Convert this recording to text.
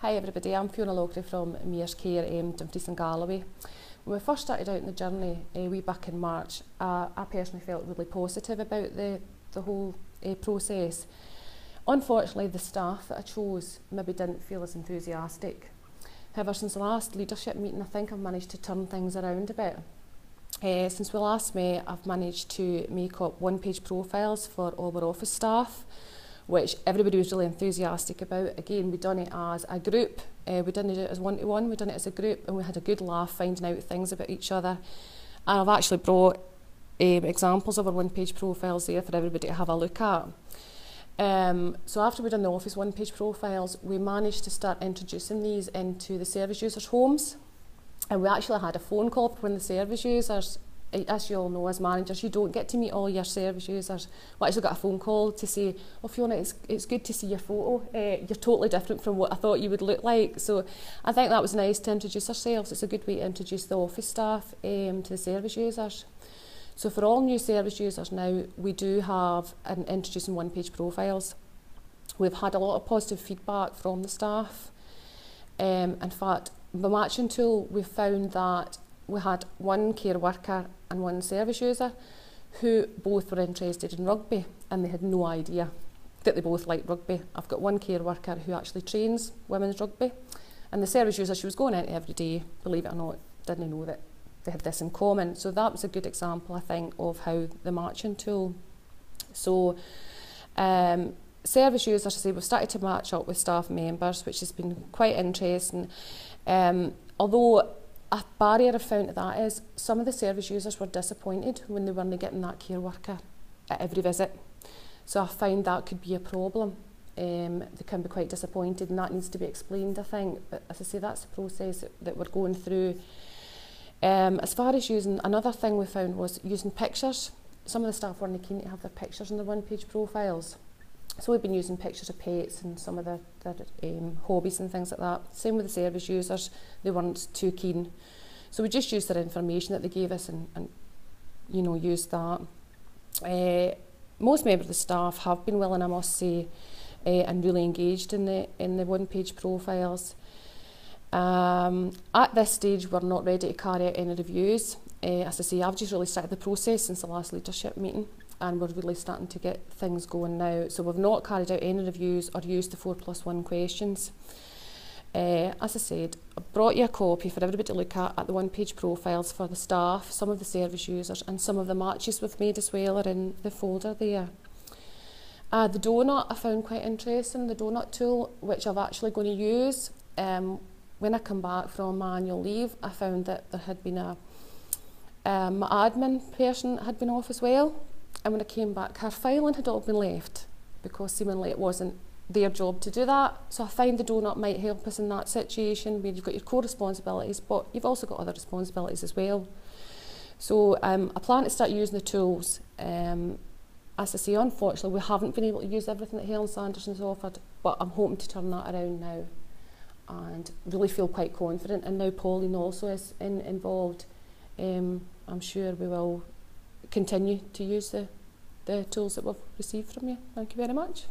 Hi everybody, I'm Fiona Logry from Mears Care, Dumfries and Galloway. When we first started out in the journey, way back in March, I personally felt really positive about the whole process. Unfortunately, the staff that I chose maybe didn't feel as enthusiastic. However, since the last leadership meeting, I think I've managed to turn things around a bit. Since we last met, I've managed to make up one-page profiles for all our office staff, which everybody was really enthusiastic about. Again, we done it as a group. We didn't do it as one-to-one, we done it as a group, and we had a good laugh finding out things about each other. And I've actually brought examples of our one-page profiles there for everybody to have a look at. So after we'd done the office one-page profiles, we managed to start introducing these into the service users' homes. And we actually had a phone call from the service users. As you all know, as managers, you don't get to meet all your service users. We actually got a phone call to say, "Oh Fiona, it's good to see your photo. You're totally different from what I thought you would look like." So I think that was nice to introduce ourselves. It's a good way to introduce the office staff to the service users. So for all new service users now, we do have an introducing one-page profiles. We've had a lot of positive feedback from the staff. In fact, the matching tool, we found that we had one care worker and one service user who both were interested in rugby, and they had no idea that they both liked rugby. I've got one care worker who actually trains women's rugby, and the service user she was going into every day, believe it or not, didn't know that they had this in common. So that was a good example, I think, of how the matching tool. So service users, I say, we've started to match up with staff members, which has been quite interesting. Although a barrier I've found to that is some of the service users were disappointed when they weren't getting that care worker at every visit. So I find that could be a problem. They can be quite disappointed, and that needs to be explained, I think. But as I say, that's the process that we're going through. As far as using, another thing we found was using pictures. Some of the staff weren't keen to have their pictures in their one-page profiles. So we've been using pictures of pets and some of their hobbies and things like that. Same with the service users, they weren't too keen. So we just used their information that they gave us and you know, used that. Most members of the staff have been willing, I must say, and really engaged in the one-page profiles. At this stage, we're not ready to carry out any reviews. As I say, I've just really started the process since the last leadership meeting, and we're really starting to get things going now. So we've not carried out any reviews or used the 4+1 questions. As I said, I brought you a copy for everybody to look at the one-page profiles for the staff, some of the service users, and some of the matches we've made as well are in the folder there. The donut I found quite interesting, the donut tool, which I'm actually going to use. When I come back from my annual leave, I found that there had been my admin person had been off as well. And when I came back, her filing had all been left because seemingly it wasn't their job to do that. So I find the donut might help us in that situation where you've got your core responsibilities, but you've also got other responsibilities as well. So I plan to start using the tools. As I say, unfortunately, we haven't been able to use everything that Helen Sanderson's offered, but I'm hoping to turn that around now and really feel quite confident. And now Pauline also is involved. I'm sure we will continue to use the tools that we've received from you. Thank you very much.